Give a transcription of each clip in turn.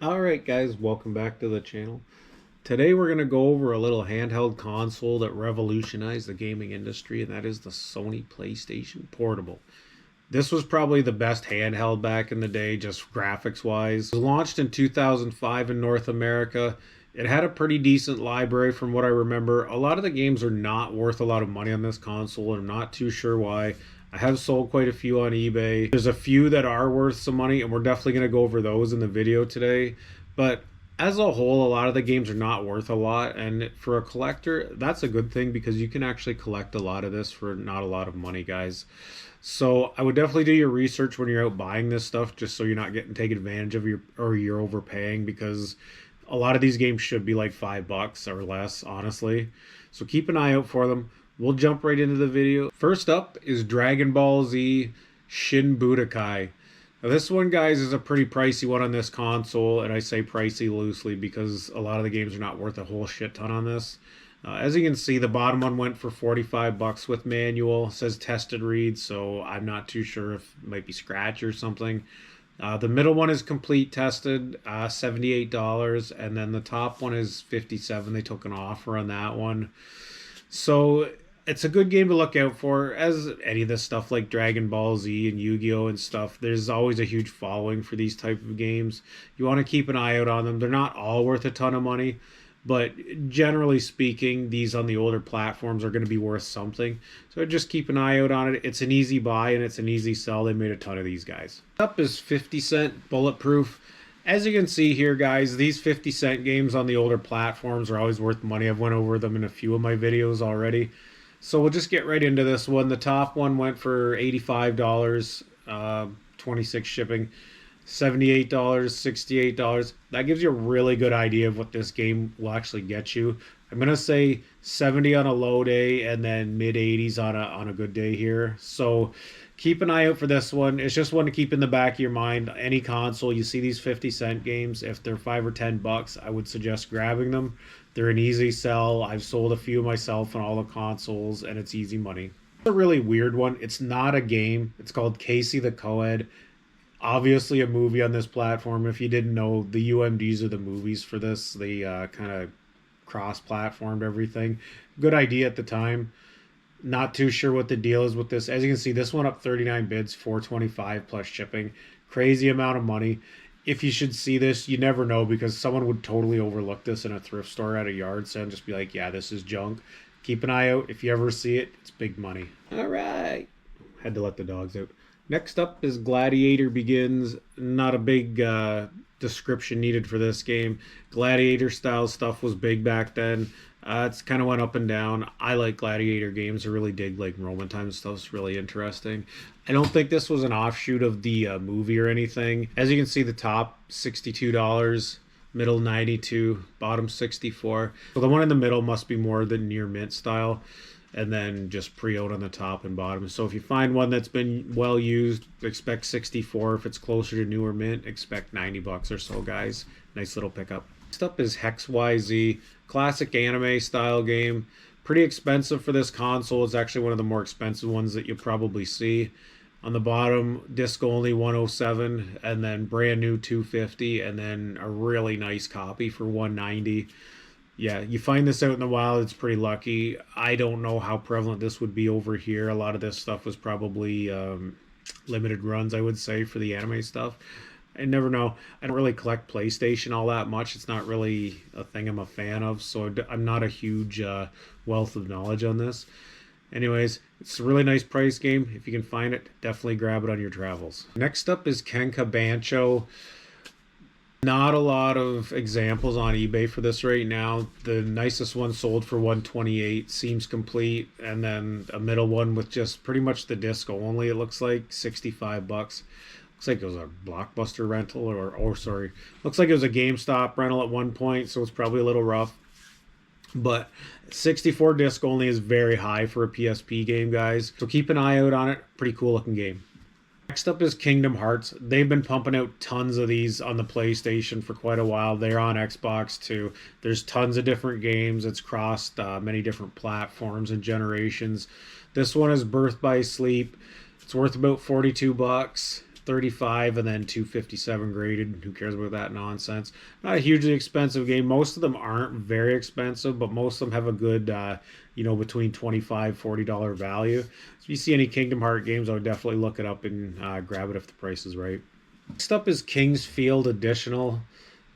Alright guys, welcome back to the channel. Today we're going to go over a little handheld console that revolutionized the gaming industry, and that is the Sony PlayStation Portable. This was probably the best handheld back in the day, just graphics wise. It was launched in 2005 in North America. It had a pretty decent library from what I remember. A lot of the games are not worth a lot of money on this console, and I'm not too sure why. I have sold quite a few on eBay. There's a few that are worth some money, and we're definitely going to go over those in the video today. But as a whole, a lot of the games are not worth a lot, and for a collector, that's a good thing because you can actually collect a lot of this for not a lot of money, guys. So I would definitely do your research when you're out buying this stuff, just so you're not getting taken advantage of or you're overpaying, because a lot of these games should be like $5 or less, honestly. So keep an eye out for them. We'll jump right into the video. First up is Dragon Ball Z Shin Budokai. Now this one, guys, is a pretty pricey one on this console, and I say pricey loosely because a lot of the games are not worth a whole shit ton on this. As you can see, the bottom one went for $45 with manual. It says tested read, so I'm not too sure if it might be scratch or something. The middle one is complete tested, $78, and then the top one is $57. They took an offer on that one. So it's a good game to look out for. As any of this stuff like Dragon Ball Z and Yu-Gi-Oh and stuff, there's always a huge following for these type of games. You want to keep an eye out on them. They're not all worth a ton of money, but generally speaking, these on the older platforms are going to be worth something. So just keep an eye out on it. It's an easy buy and it's an easy sell. They made a ton of these guys. Up is 50 Cent Bulletproof. As you can see here, guys, these 50 Cent games on the older platforms are always worth money. I've went over them in a few of my videos already. So we'll just get right into this one. The top one went for $85, 26 shipping, $78, $68. That gives you a really good idea of what this game will actually get you. I'm going to say 70 on a low day and then mid 80s on a good day here. So keep an eye out for this one. It's just one to keep in the back of your mind. Any console, you see these 50 Cent games, if they're $5 or $10, I would suggest grabbing them. They're an easy sell. I've sold a few myself on all the consoles, and it's easy money. It's a really weird one. It's not a game. It's called Casey the Co-Ed. Obviously a movie on this platform. If you didn't know, the UMDs are the movies for this. They kind of cross-platformed everything. Good idea at the time. Not too sure what the deal is with this. As you can see, this one up 39 bids, $425 plus shipping. Crazy amount of money. If you should see this, you never know, because someone would totally overlook this in a thrift store at a yard sale and just be like, yeah, this is junk. Keep an eye out. If you ever see it, it's big money. All right. Had to let the dogs out. Next up is Gladiator Begins. Not a big description needed for this game. Gladiator style stuff was big back then. It's kind of went up and down. I like Gladiator games. I really dig like Roman times stuff. It's really interesting. I don't think this was an offshoot of the movie or anything. As you can see, the top $62, middle $92, bottom $64. So the one in the middle must be more the near mint style, and then just pre-owned on the top and bottom. So if you find one that's been well used, expect $64. If it's closer to newer mint, expect $90 or so, guys. Nice little pickup. Next up is Hexyz, classic anime style game. Pretty expensive for this console. It's actually one of the more expensive ones that you'll probably see. On the bottom, disc only 107, and then brand new 250, and then a really nice copy for 190. Yeah, you find this out in the wild, it's pretty lucky. I don't know how prevalent this would be over here. A lot of this stuff was probably limited runs, I would say, for the anime stuff. I never know. I don't really collect PlayStation all that much. It's not really a thing I'm a fan of, so I'm not a huge wealth of knowledge on this. Anyways, it's a really nice price game. If you can find it, definitely grab it on your travels. Next up is Kenka Bancho. Not a lot of examples on eBay for this right now. The nicest one sold for $128, seems complete, and then a middle one with just pretty much the disc only, it looks like, $65. Looks like it was a Blockbuster rental, or sorry, looks like it was a GameStop rental at one point, so it's probably a little rough. But 64 disc only is very high for a PSP game, guys. So keep an eye out on it. Pretty cool looking game. Next up is Kingdom Hearts. They've been pumping out tons of these on the PlayStation for quite a while. They're on Xbox too. There's tons of different games. It's crossed many different platforms and generations. This one is Birth by Sleep. It's worth about $42. $35 and then $257 graded. Who cares about that nonsense? Not a hugely expensive game. Most of them aren't very expensive, but most of them have a good, between $25, $40 value. So if you see any Kingdom Hearts games, I would definitely look it up and grab it if the price is right. Next up is King's Field Additional.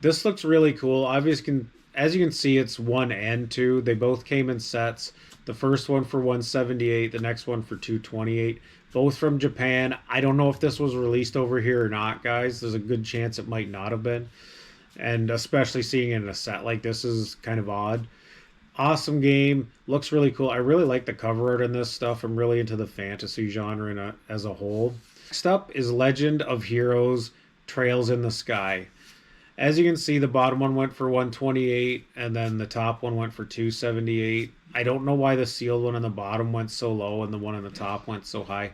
This looks really cool. Obviously, as you can see, it's 1 and 2. They both came in sets. The first one for $178, the next one for $228. Both from Japan. I don't know if this was released over here or not, guys. There's a good chance it might not have been. And especially seeing it in a set like this is kind of odd. Awesome game. Looks really cool. I really like the cover art in this stuff. I'm really into the fantasy genre as a whole. Next up is Legend of Heroes Trails in the Sky. As you can see, the bottom one went for $128, and then the top one went for $278. I don't know why the sealed one on the bottom went so low and the one on the top went so high.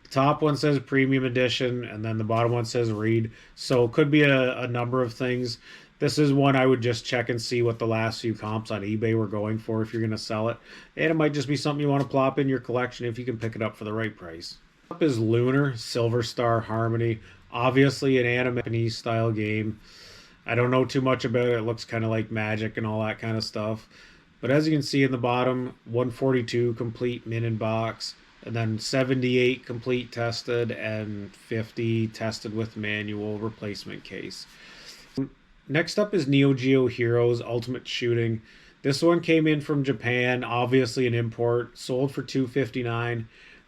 The top one says Premium Edition, and then the bottom one says Read. So it could be a number of things. This is one I would just check and see what the last few comps on eBay were going for if you're going to sell it. And it might just be something you want to plop in your collection if you can pick it up for the right price. Up is Lunar, Silver Star Harmony. Obviously an anime Japanese style game. I don't know too much about it. It looks kind of like Magic and all that kind of stuff. But as you can see in the bottom, 142 complete min in box, and then 78 complete tested, and 50 tested with manual replacement case. Next up is Neo Geo Heroes Ultimate Shooting. This one came in from Japan, obviously an import, sold for $259.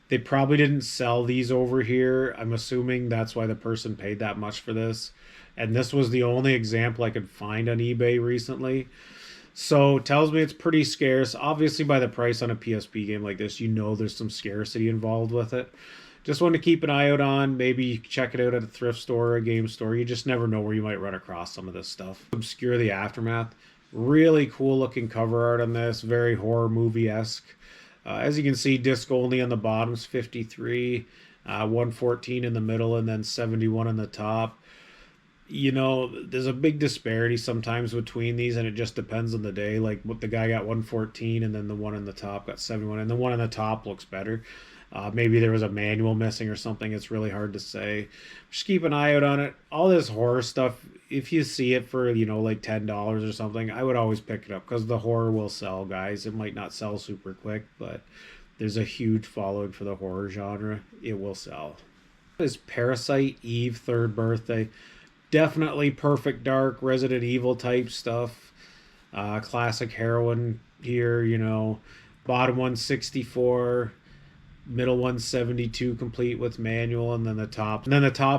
They probably didn't sell these over here. I'm assuming that's why the person paid that much for this. And this was the only example I could find on eBay recently. So it tells me it's pretty scarce. Obviously by the price on a PSP game like this, you know there's some scarcity involved with it. Just want to keep an eye out on. Maybe check it out at a thrift store or a game store. You just never know where you might run across some of this stuff. Obscure the Aftermath. Really cool looking cover art on this. Very horror movie-esque. As you can see, disc only on the bottom's 53, 114 in the middle, and then 71 on the top. You know, there's a big disparity sometimes between these, and it just depends on the day. Like, what the guy got 114, and then the one on the top got 71, and the one on the top looks better. Maybe there was a manual missing or something. It's really hard to say. Just keep an eye out on it. All this horror stuff, if you see it for, like $10 or something, I would always pick it up because the horror will sell, guys. It might not sell super quick, but there's a huge following for the horror genre. It will sell. This is Parasite Eve, Third Birthday. Definitely perfect dark Resident Evil type stuff. Classic heroine here, Bottom 164. Middle 172 complete with manual, and then the top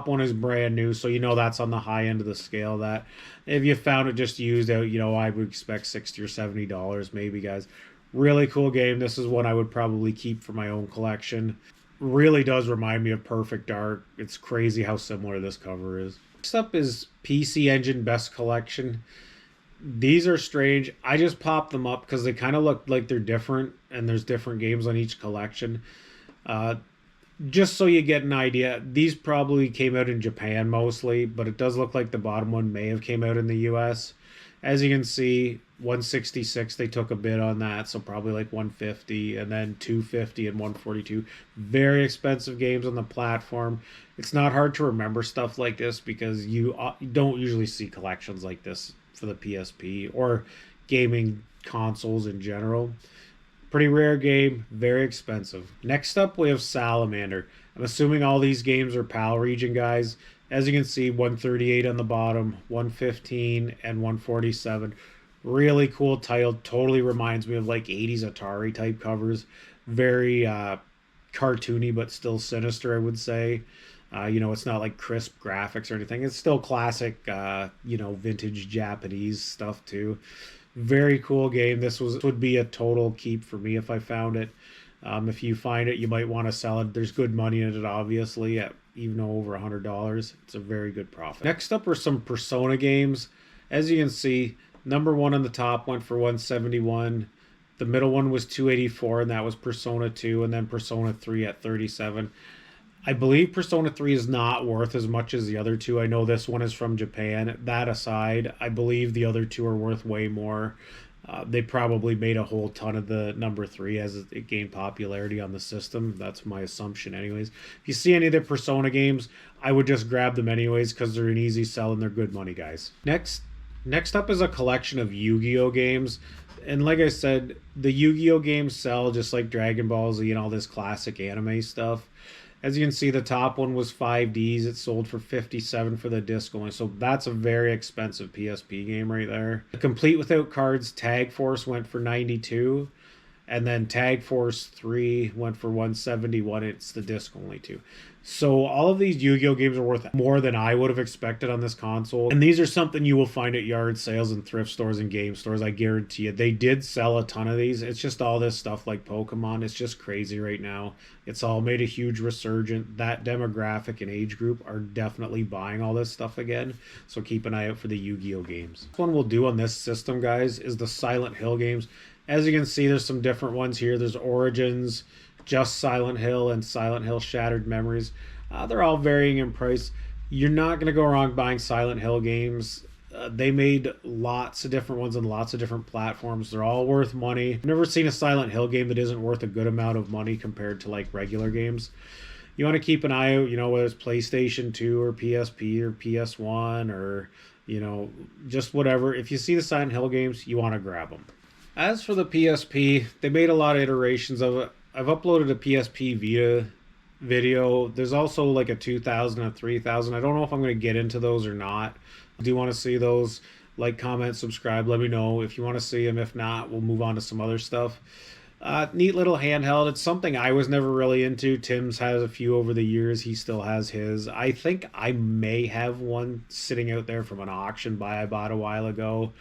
one is brand new, so that's on the high end of the scale. That if you found it just used out, I would expect $60 or $70 maybe, guys. Really cool game. This is one I would probably keep for my own collection. Really does remind me of Perfect Dark. It's crazy how similar this cover is. Next up is PC Engine Best Collection. These are strange. I just popped them up because they kind of look like they're different, and there's different games on each collection. Just so you get an idea, these probably came out in Japan mostly, but it does look like the bottom one may have came out in the US. As you can see, 166, they took a bid on that, so probably like 150, and then 250 and 142. Very expensive games on the platform. It's not hard to remember stuff like this because you don't usually see collections like this for the PSP or gaming consoles in general. Pretty rare game, very expensive. Next up, we have Salamander. I'm assuming all these games are PAL region, guys. As you can see, 138 on the bottom, 115, and 147. Really cool title. Totally reminds me of like 80s Atari type covers. Very cartoony, but still sinister, I would say. It's not like crisp graphics or anything. It's still classic, vintage Japanese stuff too. Very cool game. This would be a total keep for me if I found it. If you find it, you might want to sell it. There's good money in it, obviously, at even over $100. It's a very good profit. Next up are some Persona games. As you can see, number one on the top went for $171. The middle one was $284, and that was Persona 2, and then Persona 3 at $37. I believe Persona 3 is not worth as much as the other two. I know this one is from Japan. That aside, I believe the other two are worth way more. They probably made a whole ton of the number 3 as it gained popularity on the system. That's my assumption anyways. If you see any of the Persona games, I would just grab them anyways because they're an easy sell and they're good money, guys. Next up is a collection of Yu-Gi-Oh games. And like I said, the Yu-Gi-Oh games sell just like Dragon Ball Z and all this classic anime stuff. As you can see, the top one was 5Ds. It sold for 57 for the disc only. So that's a very expensive PSP game right there. The complete without cards Tag Force went for 92. And then Tag Force 3 went for 171. It's the disc only too. So all of these Yu-Gi-Oh games are worth more than I would have expected on this console. And these are something you will find at yard sales and thrift stores and game stores. I guarantee you. They did sell a ton of these. It's just all this stuff like Pokemon. It's just crazy right now. It's all made a huge resurgence. That demographic and age group are definitely buying all this stuff again. So keep an eye out for the Yu-Gi-Oh games. This one we'll do on this system, guys, is the Silent Hill games. As you can see, there's some different ones here. There's Origins, Just Silent Hill, and Silent Hill Shattered Memories. They're all varying in price. You're not going to go wrong buying Silent Hill games. They made lots of different ones on lots of different platforms. They're all worth money. I've never seen a Silent Hill game that isn't worth a good amount of money compared to like regular games. You want to keep an eye out, whether it's PlayStation 2 or PSP or PS1 or, just whatever. If you see the Silent Hill games, you want to grab them. As for the PSP, they made a lot of iterations of it. I've uploaded a PSP Vita video. There's also like a 2000 and a 3000. I don't know if I'm going to get into those or not. Do you want to see those? Like, comment, subscribe. Let me know if you want to see them. If not, we'll move on to some other stuff. Neat little handheld. It's something I was never really into. Tim's has a few over the years. He still has his. I think I may have one sitting out there from an auction I bought a while ago.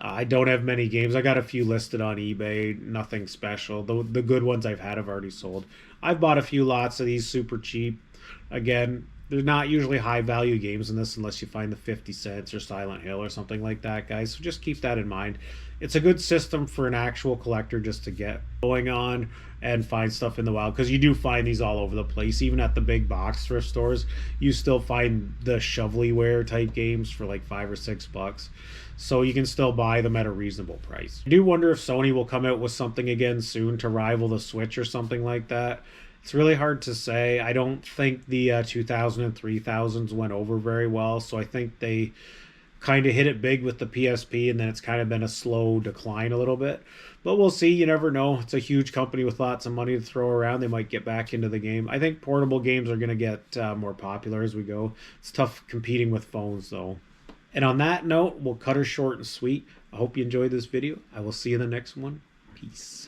I don't have many games. I got a few listed on eBay. Nothing special. The good ones I've had have already sold. I've bought a few lots of these super cheap. Again, they're not usually high value games in this unless you find the 50 cents or Silent Hill or something like that, guys. So just keep that in mind. It's a good system for an actual collector just to get going on and find stuff in the wild, because you do find these all over the place. Even at the big box thrift stores, you still find the shovelware type games for like $5 or $6. So you can still buy them at a reasonable price. I do wonder if Sony will come out with something again soon to rival the Switch or something like that. It's really hard to say. I don't think the 2000 and 3000s went over very well, so I think they kind of hit it big with the PSP, and then it's kind of been a slow decline a little bit. But we'll see. You never know. It's a huge company with lots of money to throw around. They might get back into the game. I think portable games are going to get more popular as we go. It's tough competing with phones, though. And on that note, we'll cut her short and sweet. I hope you enjoyed this video. I will see you in the next one. Peace.